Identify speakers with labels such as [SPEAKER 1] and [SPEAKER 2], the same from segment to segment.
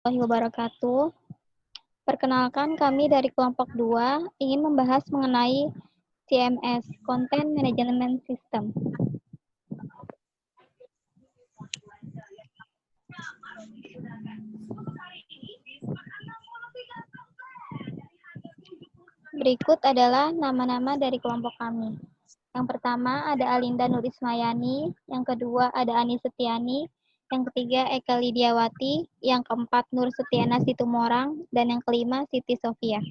[SPEAKER 1] warahmatullahi wabarakatuh. Perkenalkan, kami dari kelompok 2 ingin membahas mengenai CMS, Content Management System. Berikut adalah nama-nama dari kelompok kami. Yang pertama ada Alinda Nur Ismayani, yang kedua ada Ani Setiani, yang ketiga Eka Lidiawati, yang keempat Nur Setiana Situmorang, dan yang kelima Siti Sofia.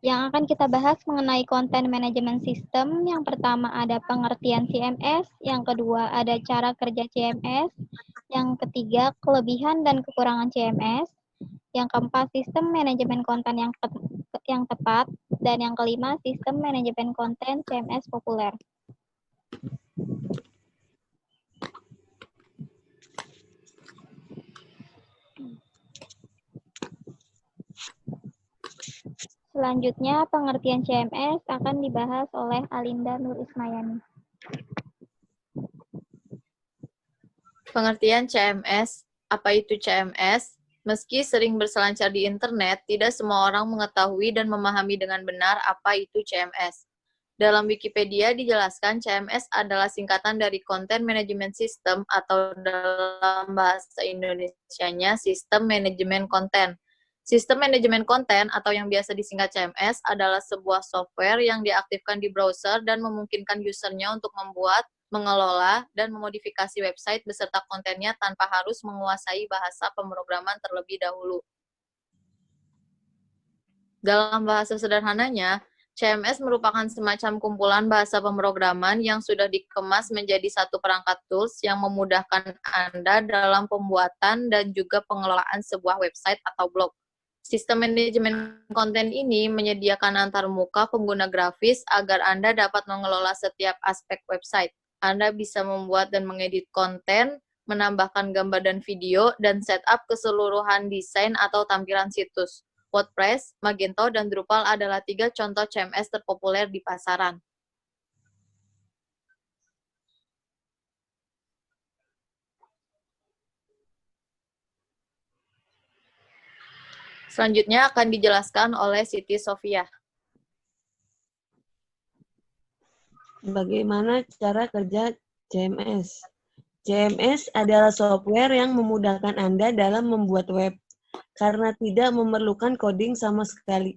[SPEAKER 1] Yang akan kita bahas mengenai Content Management System, yang pertama ada pengertian CMS, yang kedua ada cara kerja CMS, yang ketiga kelebihan dan kekurangan CMS, yang keempat sistem manajemen konten yang tepat, dan yang kelima sistem manajemen konten CMS populer. Selanjutnya, pengertian CMS akan dibahas oleh Alinda Nur Ismayani.
[SPEAKER 2] Pengertian CMS. Apa itu CMS? Meski sering berselancar di internet, tidak semua orang mengetahui dan memahami dengan benar apa itu CMS. Dalam Wikipedia dijelaskan CMS adalah singkatan dari Content Management System atau dalam bahasa Indonesianya Sistem Manajemen Konten. Sistem manajemen konten atau yang biasa disingkat CMS adalah sebuah software yang diaktifkan di browser dan memungkinkan usernya untuk membuat, mengelola, dan memodifikasi website beserta kontennya tanpa harus menguasai bahasa pemrograman terlebih dahulu. Dalam bahasa sederhananya, CMS merupakan semacam kumpulan bahasa pemrograman yang sudah dikemas menjadi satu perangkat tools yang memudahkan Anda dalam pembuatan dan juga pengelolaan sebuah website atau blog. Sistem manajemen konten ini menyediakan antarmuka pengguna grafis agar Anda dapat mengelola setiap aspek website. Anda bisa membuat dan mengedit konten, menambahkan gambar dan video, dan setup keseluruhan desain atau tampilan situs. WordPress, Magento, dan Drupal adalah 3 contoh CMS terpopuler di pasaran. Selanjutnya akan dijelaskan oleh Siti Sofia.
[SPEAKER 3] Bagaimana cara kerja CMS? CMS adalah software yang memudahkan Anda dalam membuat web, karena tidak memerlukan coding sama sekali.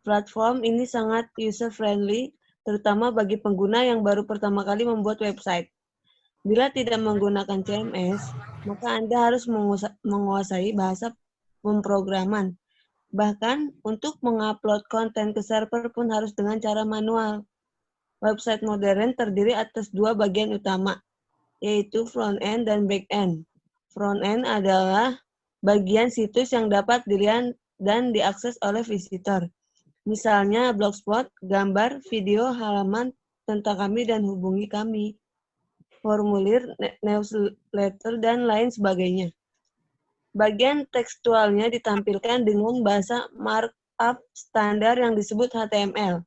[SPEAKER 3] Platform ini sangat user-friendly, terutama bagi pengguna yang baru pertama kali membuat website. Bila tidak menggunakan CMS, maka Anda harus menguasai bahasa pemrograman. Bahkan, untuk mengupload konten ke server pun harus dengan cara manual. Website modern terdiri atas 2 bagian utama, yaitu front-end dan back-end. Front-end adalah bagian situs yang dapat dilihat dan diakses oleh visitor. Misalnya blogspot, gambar, video, halaman tentang kami dan hubungi kami, formulir, newsletter, dan lain sebagainya. Bagian tekstualnya ditampilkan dengan bahasa markup standar yang disebut HTML.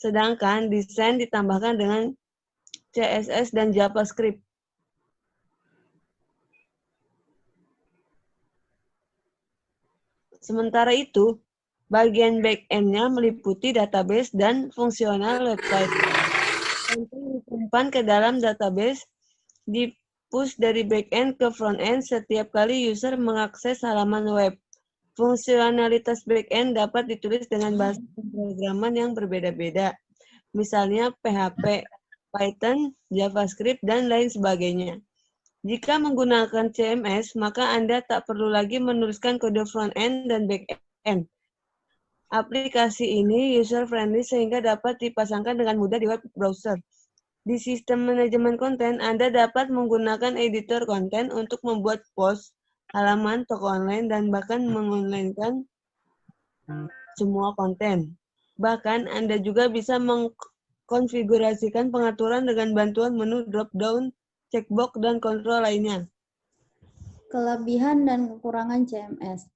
[SPEAKER 3] Sedangkan desain ditambahkan dengan CSS dan JavaScript. Sementara itu, bagian back-end-nya meliputi database dan fungsional website. Konten disimpan ke dalam database, di-push dari back-end ke front-end setiap kali user mengakses halaman web. Fungsionalitas back-end dapat ditulis dengan bahasa pemrograman yang berbeda-beda, misalnya PHP, Python, JavaScript, dan lain sebagainya. Jika menggunakan CMS, maka Anda tak perlu lagi menuliskan kode front-end dan back-end. Aplikasi ini user-friendly sehingga dapat dipasangkan dengan mudah di web browser. Di sistem manajemen konten, Anda dapat menggunakan editor konten untuk membuat post, halaman, toko online, dan bahkan mengonlinekan semua konten. Bahkan, Anda juga bisa mengkonfigurasikan pengaturan dengan bantuan menu drop-down, checkbox, dan kontrol lainnya.
[SPEAKER 4] Kelebihan dan kekurangan CMS.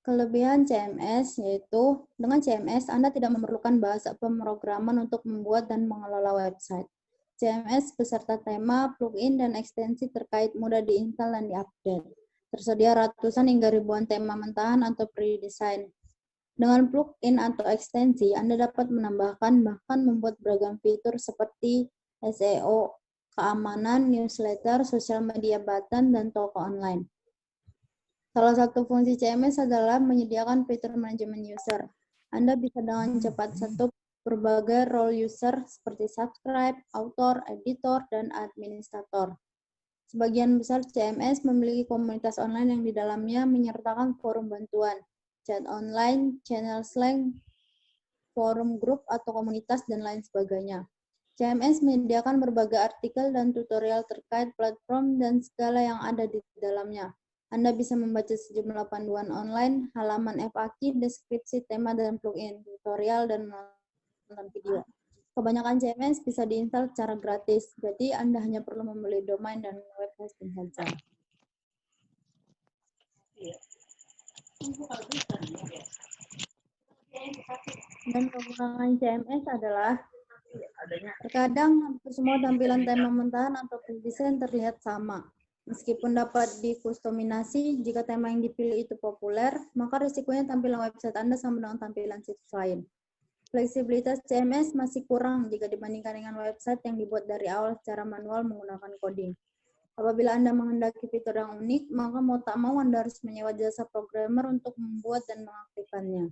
[SPEAKER 4] Kelebihan CMS yaitu dengan CMS Anda tidak memerlukan bahasa pemrograman untuk membuat dan mengelola website. CMS beserta tema, plugin, dan ekstensi terkait mudah diinstal dan diupdate. Tersedia ratusan hingga ribuan tema mentahan atau pre-design. Dengan plugin atau ekstensi, Anda dapat menambahkan bahkan membuat beragam fitur seperti SEO, keamanan, newsletter, sosial media button, dan toko online. Salah satu fungsi CMS adalah menyediakan fitur manajemen user. Anda bisa dengan cepat setup berbagai role user seperti subscribe, author, editor, dan administrator. Sebagian besar CMS memiliki komunitas online yang di dalamnya menyertakan forum bantuan, chat online, channel Slack, forum grup atau komunitas, dan lain sebagainya. CMS menyediakan berbagai artikel dan tutorial terkait platform dan segala yang ada di dalamnya. Anda bisa membaca sejumlah panduan online, halaman FAQ, deskripsi tema dan plugin, tutorial, dan menonton video. Kebanyakan CMS bisa diinstal secara gratis, jadi Anda hanya perlu membeli domain dan web hosting saja. Dan kekurangan CMS adalah terkadang hampir semua tampilan tema mentahan atau desain terlihat sama. Meskipun dapat dikustomisasi, jika tema yang dipilih itu populer, maka risikonya tampilan website Anda sama dengan tampilan situs lain. Fleksibilitas CMS masih kurang jika dibandingkan dengan website yang dibuat dari awal secara manual menggunakan coding. Apabila Anda menghendaki fitur yang unik, maka mau tak mau Anda harus menyewa jasa programmer untuk membuat dan mengaktifkannya.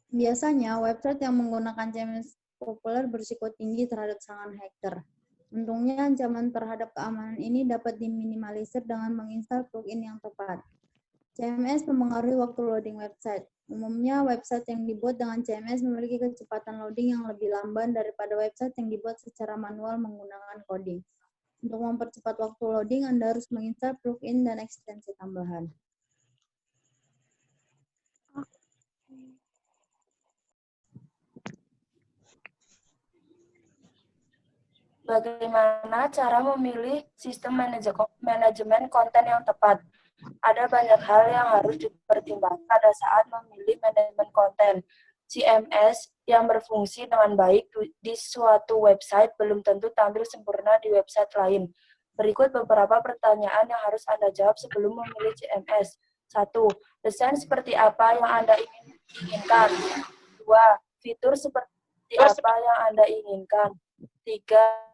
[SPEAKER 4] Biasanya, website yang menggunakan CMS populer berisiko tinggi terhadap serangan hacker. Untungnya, ancaman terhadap keamanan ini dapat diminimalisir dengan menginstal plugin yang tepat. CMS mempengaruhi waktu loading website. Umumnya, website yang dibuat dengan CMS memiliki kecepatan loading yang lebih lamban daripada website yang dibuat secara manual menggunakan coding. Untuk mempercepat waktu loading, Anda harus menginstal plugin dan ekstensi tambahan.
[SPEAKER 5] Bagaimana cara memilih sistem manajemen konten yang tepat? Ada banyak hal yang harus dipertimbangkan pada saat memilih manajemen konten. CMS yang berfungsi dengan baik di suatu website belum tentu tampil sempurna di website lain. Berikut beberapa pertanyaan yang harus Anda jawab sebelum memilih CMS. 1. Desain seperti apa yang Anda inginkan? 2. Fitur seperti apa yang Anda inginkan? 3.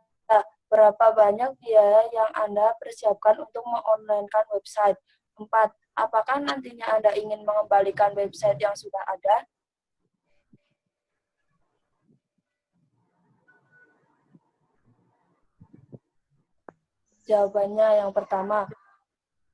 [SPEAKER 5] Berapa banyak biaya yang Anda persiapkan untuk mengonlinekan website? 4. Apakah nantinya Anda ingin mengembalikan website yang sudah ada? Jawabannya yang pertama.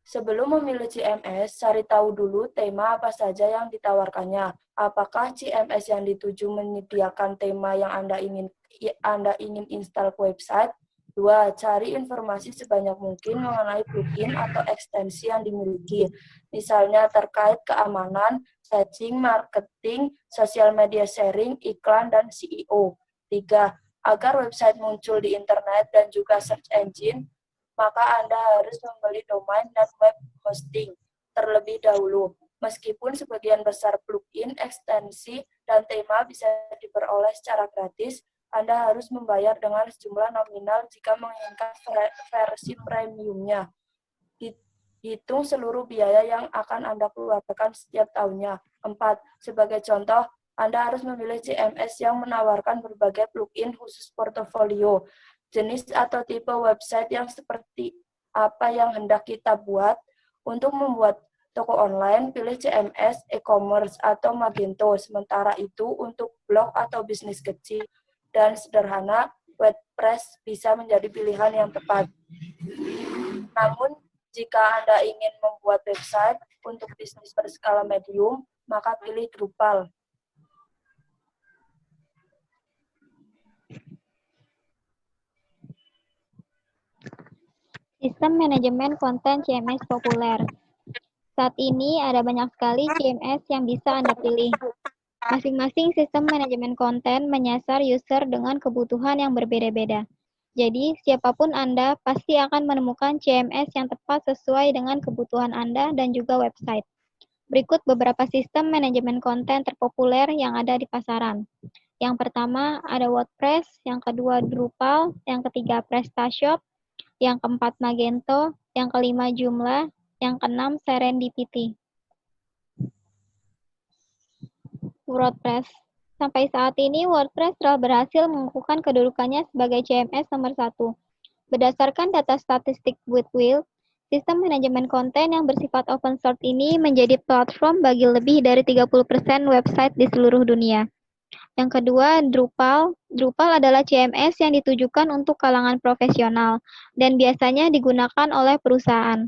[SPEAKER 5] Sebelum memilih CMS, cari tahu dulu tema apa saja yang ditawarkannya. Apakah CMS yang dituju menyediakan tema yang Anda ingin install ke website? 2. Cari informasi sebanyak mungkin mengenai plugin atau ekstensi yang dimiliki. Misalnya terkait keamanan, setting, marketing, sosial media sharing, iklan, dan SEO. 3. Agar website muncul di internet dan juga search engine, maka Anda harus membeli domain dan web hosting terlebih dahulu. Meskipun sebagian besar plugin, ekstensi, dan tema bisa diperoleh secara gratis, Anda harus membayar dengan sejumlah nominal jika menginginkan versi premiumnya. Hitung seluruh biaya yang akan Anda keluarkan setiap tahunnya. 4. Sebagai contoh, Anda harus memilih CMS yang menawarkan berbagai plugin khusus portofolio. Jenis atau tipe website yang seperti apa yang hendak kita buat. Untuk membuat toko online, pilih CMS, e-commerce, atau Magento. Sementara itu, untuk blog atau bisnis kecil dan sederhana, WordPress bisa menjadi pilihan yang tepat. Namun, jika Anda ingin membuat website untuk bisnis berskala medium, maka pilih Drupal.
[SPEAKER 1] Sistem manajemen konten CMS populer. Saat ini ada banyak sekali CMS yang bisa Anda pilih. Masing-masing sistem manajemen konten menyasar user dengan kebutuhan yang berbeda-beda. Jadi, siapapun Anda pasti akan menemukan CMS yang tepat sesuai dengan kebutuhan Anda dan juga website. Berikut beberapa sistem manajemen konten terpopuler yang ada di pasaran. Yang pertama ada WordPress, yang kedua Drupal, yang ketiga PrestaShop, yang keempat Magento, yang kelima Joomla, yang keenam Serendipity. WordPress. Sampai saat ini, WordPress telah berhasil mengukuhkan kedudukannya sebagai CMS nomor 1. Berdasarkan data statistik Goodwill, sistem manajemen konten yang bersifat open source ini menjadi platform bagi lebih dari 30% website di seluruh dunia. Yang kedua, Drupal. Drupal adalah CMS yang ditujukan untuk kalangan profesional dan biasanya digunakan oleh perusahaan.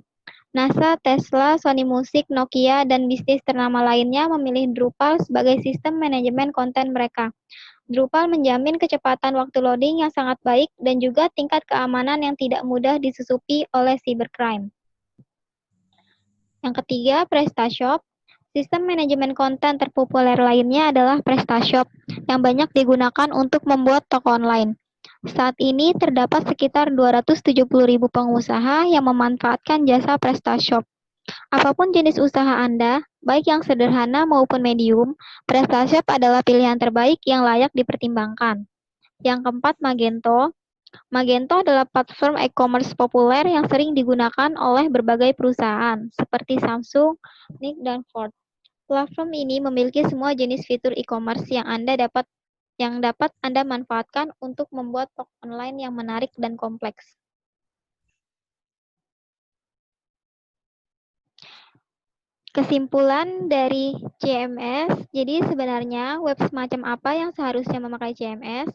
[SPEAKER 1] NASA, Tesla, Sony Music, Nokia, dan bisnis ternama lainnya memilih Drupal sebagai sistem manajemen konten mereka. Drupal menjamin kecepatan waktu loading yang sangat baik dan juga tingkat keamanan yang tidak mudah disusupi oleh cybercrime. Yang ketiga, PrestaShop. Sistem manajemen konten terpopuler lainnya adalah PrestaShop, yang banyak digunakan untuk membuat toko online. Saat ini terdapat sekitar 270.000 pengusaha yang memanfaatkan jasa PrestaShop. Apapun jenis usaha Anda, baik yang sederhana maupun medium, PrestaShop adalah pilihan terbaik yang layak dipertimbangkan. Yang keempat, Magento. Magento adalah platform e-commerce populer yang sering digunakan oleh berbagai perusahaan, seperti Samsung, Nike, dan Ford. Platform ini memiliki semua jenis fitur e-commerce yang dapat Anda manfaatkan untuk membuat toko online yang menarik dan kompleks. Kesimpulan dari CMS, jadi sebenarnya web semacam apa yang seharusnya memakai CMS?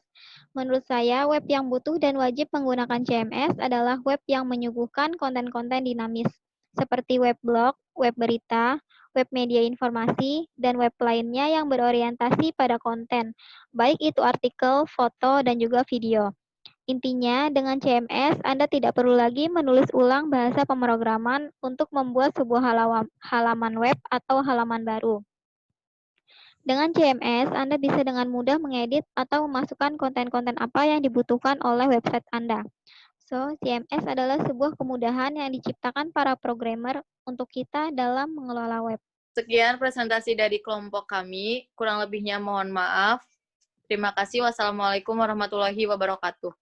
[SPEAKER 1] Menurut saya, web yang butuh dan wajib menggunakan CMS adalah web yang menyuguhkan konten-konten dinamis, seperti web blog, web berita, web media informasi, dan web lainnya yang berorientasi pada konten, baik itu artikel, foto, dan juga video. Intinya, dengan CMS, Anda tidak perlu lagi menulis ulang bahasa pemrograman untuk membuat sebuah halaman web atau halaman baru. Dengan CMS, Anda bisa dengan mudah mengedit atau memasukkan konten-konten apa yang dibutuhkan oleh website Anda. So, CMS adalah sebuah kemudahan yang diciptakan para programmer untuk kita dalam mengelola web.
[SPEAKER 2] Sekian presentasi dari kelompok kami. Kurang lebihnya mohon maaf. Terima kasih. Wassalamualaikum warahmatullahi wabarakatuh.